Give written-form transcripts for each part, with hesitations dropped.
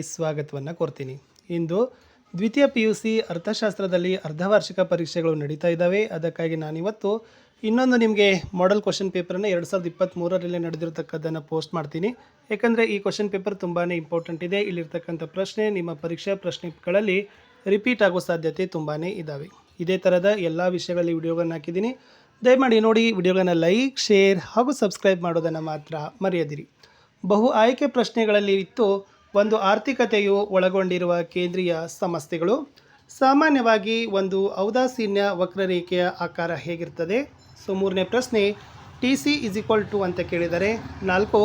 ಸ್ವಾಗತವನ್ನು ಕೋರ್ತೀನಿ. ಇಂದು ದ್ವಿತೀಯ PUC ಅರ್ಥಶಾಸ್ತ್ರದಲ್ಲಿ ಅರ್ಧವಾರ್ಷಿಕ ಪರೀಕ್ಷೆಗಳು ನಡೀತಾ ಇದ್ದಾವೆ. ಅದಕ್ಕಾಗಿ ನಾನಿವತ್ತು ಇನ್ನೊಂದು ನಿಮಗೆ ಮಾಡೆಲ್ ಕ್ವಶನ್ ಪೇಪರನ್ನು 2023ರಲ್ಲಿ ನಡೆದಿರತಕ್ಕದ್ದನ್ನು ಪೋಸ್ಟ್ ಮಾಡ್ತೀನಿ. ಯಾಕಂದರೆ ಈ ಕ್ವಶನ್ ಪೇಪರ್ ತುಂಬಾ ಇಂಪಾರ್ಟೆಂಟ್ ಇದೆ. ಇಲ್ಲಿರ್ತಕ್ಕಂಥ ಪ್ರಶ್ನೆ ನಿಮ್ಮ ಪರೀಕ್ಷಾ ಪ್ರಶ್ನೆಗಳಲ್ಲಿ ರಿಪೀಟ್ ಆಗೋ ಸಾಧ್ಯತೆ ತುಂಬಾ ಇದ್ದಾವೆ. ಇದೇ ಥರದ ಎಲ್ಲ ವಿಷಯಗಳಲ್ಲಿ ವಿಡಿಯೋಗಳನ್ನು ಹಾಕಿದ್ದೀನಿ. ದಯಮಾಡಿ ನೋಡಿ, ವಿಡಿಯೋಗಳನ್ನು ಲೈಕ್, ಶೇರ್ ಹಾಗೂ ಸಬ್ಸ್ಕ್ರೈಬ್ ಮಾಡೋದನ್ನು ಮಾತ್ರ ಮರೆಯದಿರಿ. ಬಹು ಆಯ್ಕೆ ಪ್ರಶ್ನೆಗಳಲ್ಲಿ ಇತ್ತು ಒಂದು ಆರ್ಥಿಕತೆಯು ಒಳಗೊಂಡಿರುವ ಕೇಂದ್ರೀಯ ಸಮಸ್ಯೆಗಳು. ಸಾಮಾನ್ಯವಾಗಿ ಒಂದು ಔದಾಸೀನ್ಯ ವಕ್ರರೇಖೆಯ ಆಕಾರ ಹೇಗಿರ್ತದೆ? ಸೊ ಮೂರನೇ ಪ್ರಶ್ನೆ TC = ಅಂತ ಕೇಳಿದರೆ. 4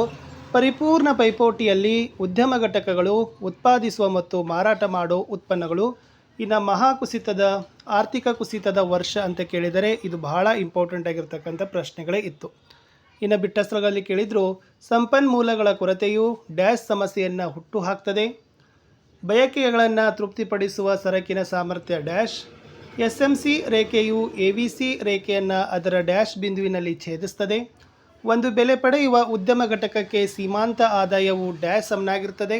ಪರಿಪೂರ್ಣ ಪೈಪೋಟಿಯಲ್ಲಿ ಉದ್ಯಮ ಘಟಕಗಳು ಉತ್ಪಾದಿಸುವ ಮತ್ತು ಮಾರಾಟ ಮಾಡೋ ಉತ್ಪನ್ನಗಳು. ಇನ್ನು ಮಹಾಕುಸಿತದ ಆರ್ಥಿಕ ಕುಸಿತದ ವರ್ಷ ಅಂತ ಕೇಳಿದರೆ ಇದು ಬಹಳ ಇಂಪಾರ್ಟೆಂಟ್ ಆಗಿರ್ತಕ್ಕಂಥ ಪ್ರಶ್ನೆಗಳೇ ಇತ್ತು. ಇನ್ನು ಬಿಟ್ಟಸ್ತ್ರಗಳಲ್ಲಿ ಕೇಳಿದ್ರು ಸಂಪನ್ಮೂಲಗಳ ಕೊರತೆಯು ಡ್ಯಾಶ್ ಸಮಸ್ಯೆಯನ್ನು ಹುಟ್ಟುಹಾಕ್ತದೆ. ಬಯಕೆಗಳನ್ನು ತೃಪ್ತಿಪಡಿಸುವ ಸರಕಿನ ಸಾಮರ್ಥ್ಯ ಡ್ಯಾಶ್. SMC ರೇಖೆಯು ABC ರೇಖೆಯನ್ನು ಅದರ ಡ್ಯಾಶ್ ಬಿಂದುವಿನಲ್ಲಿ ಛೇದಿಸ್ತದೆ. ಒಂದು ಬೆಲೆ ಪಡೆಯುವ ಉದ್ಯಮ ಘಟಕಕ್ಕೆ ಸೀಮಾಂತ ಆದಾಯವು ಡ್ಯಾಶ್ ಸಮನಾಗಿರ್ತದೆ.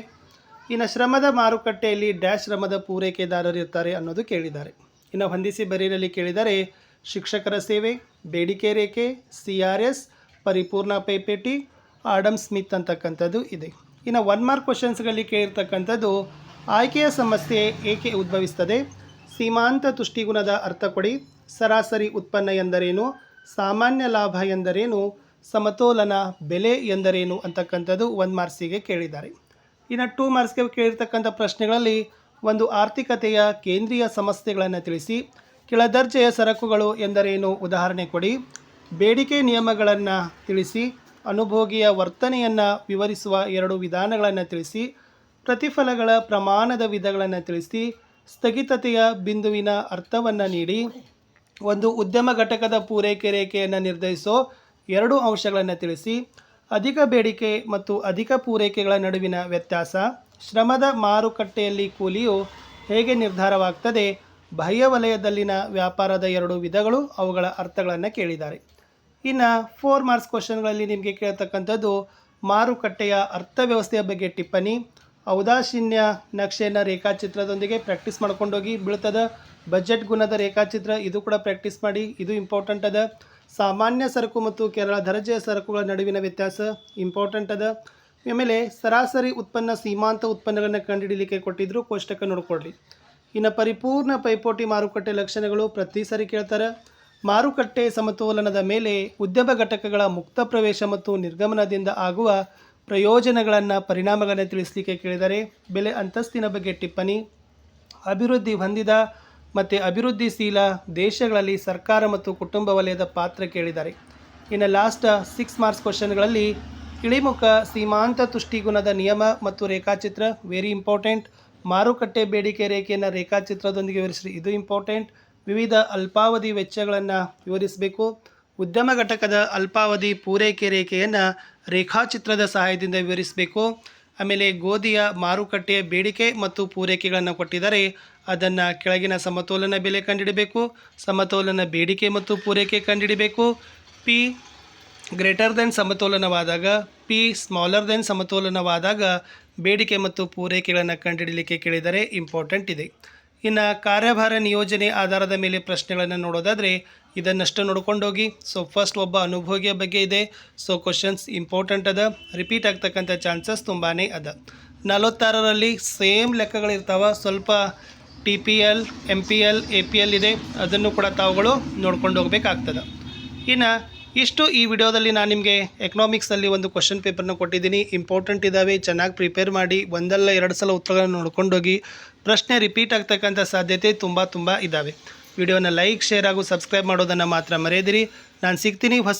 ಇನ್ನು ಶ್ರಮದ ಮಾರುಕಟ್ಟೆಯಲ್ಲಿ ಡ್ಯಾಶ್ ಶ್ರಮದ ಪೂರೈಕೆದಾರರಿರ್ತಾರೆ ಅನ್ನೋದು ಕೇಳಿದ್ದಾರೆ. ಇನ್ನು ಹೊಂದಿಸಿ ಬರೆಯಲಿ ಕೇಳಿದರೆ ಶಿಕ್ಷಕರ ಸೇವೆ, ಬೇಡಿಕೆ ರೇಖೆ, CRS, ಪರಿಪೂರ್ಣ ಪೈಪೋಟಿ, ಆಡಮ್ ಸ್ಮಿತ್ ಅಂತಕ್ಕಂಥದ್ದು ಇದೆ. ಇನ್ನು 1 ಮಾರ್ಕ್ ಕ್ವಶನ್ಸ್ಗಳಲ್ಲಿ ಕೇಳಿರ್ತಕ್ಕಂಥದ್ದು ಆಯ್ಕೆಯ ಸಮಸ್ಯೆ ಏಕೆ ಉದ್ಭವಿಸ್ತದೆ? ಸೀಮಾಂತ ತುಷ್ಟಿಗುಣದ ಅರ್ಥ ಕೊಡಿ. ಸರಾಸರಿ ಉತ್ಪನ್ನ ಎಂದರೇನು? ಸಾಮಾನ್ಯ ಲಾಭ ಎಂದರೇನು? ಸಮತೋಲನ ಬೆಲೆ ಎಂದರೇನು ಅಂತಕ್ಕಂಥದ್ದು 1 ಮಾರ್ಕ್ಸಿಗೆ ಕೇಳಿದ್ದಾರೆ. ಇನ್ನು 2 ಮಾರ್ಕ್ಸ್ಗೆ ಕೇಳಿರ್ತಕ್ಕಂಥ ಪ್ರಶ್ನೆಗಳಲ್ಲಿ ಒಂದು ಆರ್ಥಿಕತೆಯ ಕೇಂದ್ರೀಯ ಸಮಸ್ಯೆಗಳನ್ನು ತಿಳಿಸಿ. ಕೆಳದರ್ಜೆಯ ಸರಕುಗಳು ಎಂದರೇನು? ಉದಾಹರಣೆ ಕೊಡಿ. ಬೇಡಿಕೆ ನಿಯಮಗಳನ್ನು ತಿಳಿಸಿ. ಅನುಭೋಗಿಯ ವರ್ತನೆಯನ್ನು ವಿವರಿಸುವ 2 ವಿಧಾನಗಳನ್ನು ತಿಳಿಸಿ. ಪ್ರತಿಫಲಗಳ ಪ್ರಮಾಣದ ವಿಧಗಳನ್ನು ತಿಳಿಸಿ. ಸ್ಥಗಿತತೆಯ ಬಿಂದುವಿನ ಅರ್ಥವನ್ನು ನೀಡಿ. ಒಂದು ಉದ್ಯಮ ಘಟಕದ ಪೂರೈಕೆ ರೇಖೆಯನ್ನು ನಿರ್ಧರಿಸೋ 2 ಅಂಶಗಳನ್ನು ತಿಳಿಸಿ. ಅಧಿಕ ಬೇಡಿಕೆ ಮತ್ತು ಅಧಿಕ ಪೂರೈಕೆಗಳ ನಡುವಿನ ವ್ಯತ್ಯಾಸ. ಶ್ರಮದ ಮಾರುಕಟ್ಟೆಯಲ್ಲಿ ಕೂಲಿಯು ಹೇಗೆ ನಿರ್ಧಾರವಾಗ್ತದೆ? ಬಾಹ್ಯ ವಲಯದಲ್ಲಿನ ವ್ಯಾಪಾರದ 2 ವಿಧಗಳು, ಅವುಗಳ ಅರ್ಥಗಳನ್ನು ಕೇಳಿದ್ದಾರೆ. ಇನ್ನು 4 ಮಾರ್ಕ್ಸ್ ಕ್ವಶನ್ಗಳಲ್ಲಿ ನಿಮಗೆ ಕೇಳ್ತಕ್ಕಂಥದ್ದು ಮಾರುಕಟ್ಟೆಯ ಅರ್ಥವ್ಯವಸ್ಥೆಯ ಬಗ್ಗೆ ಟಿಪ್ಪಣಿ. ಔದಾಸೀನ್ಯ ನಕ್ಷೆಯನ್ನು ರೇಖಾಚಿತ್ರದೊಂದಿಗೆ ಪ್ರಾಕ್ಟೀಸ್ ಮಾಡ್ಕೊಂಡೋಗಿ. ಬೀಳ್ತದ ಬಜೆಟ್ ಗುಣದ ರೇಖಾಚಿತ್ರ, ಇದು ಕೂಡ ಪ್ರಾಕ್ಟೀಸ್ ಮಾಡಿ, ಇದು ಇಂಪಾರ್ಟೆಂಟ್ ಅದ. ಸಾಮಾನ್ಯ ಸರಕು ಮತ್ತು ಕೆಳ ದರ್ಜೆಯ ಸರಕುಗಳ ನಡುವಿನ ವ್ಯತ್ಯಾಸ ಇಂಪಾರ್ಟೆಂಟ್ ಅದ. ಆಮೇಲೆ ಸರಾಸರಿ ಉತ್ಪನ್ನ, ಸೀಮಾಂತ ಉತ್ಪನ್ನಗಳನ್ನು ಕಂಡುಹಿಡಲಿಕ್ಕೆ ಕೊಟ್ಟಿದ್ರು, ಕೋಷ್ಟಕ ನೋಡ್ಕೊಳ್ಳಿ. ಇನ್ನು ಪರಿಪೂರ್ಣ ಪೈಪೋಟಿ ಮಾರುಕಟ್ಟೆ ಲಕ್ಷಣಗಳು ಪ್ರತಿ ಸಾರಿ ಕೇಳ್ತಾರೆ. ಮಾರುಕಟ್ಟೆ ಸಮತೋಲನದ ಮೇಲೆ ಉದ್ಯಮ ಘಟಕಗಳ ಮುಕ್ತ ಪ್ರವೇಶ ಮತ್ತು ನಿರ್ಗಮನದಿಂದ ಆಗುವ ಪ್ರಯೋಜನಗಳನ್ನು, ಪರಿಣಾಮಗಳನ್ನು ತಿಳಿಸಲಿಕ್ಕೆ ಕೇಳಿದರೆ. ಬೆಲೆ ಅಂತಸ್ತಿನ ಬಗ್ಗೆ ಟಿಪ್ಪಣಿ. ಅಭಿವೃದ್ಧಿ ಹೊಂದಿದ ಮತ್ತು ಅಭಿವೃದ್ಧಿಶೀಲ ದೇಶಗಳಲ್ಲಿ ಸರ್ಕಾರ ಮತ್ತು ಕುಟುಂಬ ವಲಯದ ಪಾತ್ರ ಕೇಳಿದ್ದಾರೆ. ಇನ್ನು ಲಾಸ್ಟ್ 6 ಮಾರ್ಕ್ಸ್ ಕ್ವಶನ್ಗಳಲ್ಲಿ ಇಳಿಮುಖ ಸೀಮಾಂತ ತುಷ್ಟಿಗುಣದ ನಿಯಮ ಮತ್ತು ರೇಖಾಚಿತ್ರ ವೆರಿ ಇಂಪಾರ್ಟೆಂಟ್. ಮಾರುಕಟ್ಟೆ ಬೇಡಿಕೆ ರೇಖೆಯನ್ನು ರೇಖಾಚಿತ್ರದೊಂದಿಗೆ ವಿವರಿಸಿ, ಇದು ಇಂಪಾರ್ಟೆಂಟ್. ವಿವಿಧ ಅಲ್ಪಾವಧಿ ವೆಚ್ಚಗಳನ್ನು ವಿವರಿಸಬೇಕು. ಉದ್ಯಮ ಘಟಕದ ಅಲ್ಪಾವಧಿ ಪೂರೈಕೆ ರೇಖೆಯನ್ನು ರೇಖಾಚಿತ್ರದ ಸಹಾಯದಿಂದ ವಿವರಿಸಬೇಕು. ಆಮೇಲೆ ಗೋಧಿಯ ಮಾರುಕಟ್ಟೆಯ ಬೇಡಿಕೆ ಮತ್ತು ಪೂರೈಕೆಗಳನ್ನು ಕೊಟ್ಟಿದ್ದಾರೆ, ಅದನ್ನು ಕೆಳಗಿನ ಸಮತೋಲನ ಬೆಲೆ ಕಂಡುಹಿಡಬೇಕು. ಸಮತೋಲನ ಬೇಡಿಕೆ ಮತ್ತು ಪೂರೈಕೆ ಕಂಡುಹಿಡಬೇಕು. P > ಸಮತೋಲನವಾದಾಗ, P < ಸಮತೋಲನವಾದಾಗ ಬೇಡಿಕೆ ಮತ್ತು ಪೂರೈಕೆಗಳನ್ನು ಕಂಡುಹಿಡಲಿಕ್ಕೆ ಕೇಳಿದರೆ ಇಂಪಾರ್ಟೆಂಟ್ ಇದೆ. ಇನ್ನು ಕಾರ್ಯಭಾರ ನಿಯೋಜನೆ ಆಧಾರದ ಮೇಲೆ ಪ್ರಶ್ನೆಗಳನ್ನು ನೋಡೋದಾದರೆ ಇದನ್ನಷ್ಟು ನೋಡ್ಕೊಂಡೋಗಿ. ಸೊ ಫಸ್ಟ್ ಒಬ್ಬ ಅನುಭೋಗಿಯ ಬಗ್ಗೆ ಇದೆ. ಸೊ ಕ್ವಶನ್ಸ್ ಇಂಪಾರ್ಟೆಂಟ್ ಅದ, ರಿಪೀಟ್ ಆಗ್ತಕ್ಕಂಥ ಚಾನ್ಸಸ್ ತುಂಬಾ ಅದ. 46ರಲ್ಲಿ ಸೇಮ್ ಲೆಕ್ಕಗಳಿರ್ತಾವೆ. ಸ್ವಲ್ಪ TPL, MPL, APL ಇದೆ, ಅದನ್ನು ಕೂಡ ತಾವುಗಳು ನೋಡ್ಕೊಂಡು ಹೋಗಬೇಕಾಗ್ತದೆ. ಇನ್ನು ಇಷ್ಟು ಈ ವಿಡಿಯೋದಲ್ಲಿ ನಾನು ನಿಮಗೆ ಎಕನಾಮಿಕ್ಸಲ್ಲಿ ಒಂದು ಕ್ವಶನ್ ಪೇಪರ್ನ ಕೊಟ್ಟಿದ್ದೀನಿ. ಇಂಪಾರ್ಟೆಂಟ್ ಇದ್ದಾವೆ, ಚೆನ್ನಾಗಿ ಪ್ರಿಪೇರ್ ಮಾಡಿ. ಒಂದಲ್ಲ 2 ಸಲ ಉತ್ತರಗಳನ್ನು ನೋಡ್ಕೊಂಡೋಗಿ. ಪ್ರಶ್ನೆ ರಿಪೀಟ್ ಆಗ್ತಕ್ಕಂಥ ಸಾಧ್ಯತೆ ತುಂಬ ಇದ್ದಾವೆ. ವಿಡಿಯೋನ ಲೈಕ್, ಶೇರ್ ಹಾಗೂ ಸಬ್ಸ್ಕ್ರೈಬ್ ಮಾಡೋದನ್ನು ಮಾತ್ರ ಮರೆಯದಿರಿ. ನಾನು ಸಿಗ್ತೀನಿ ಹೊಸ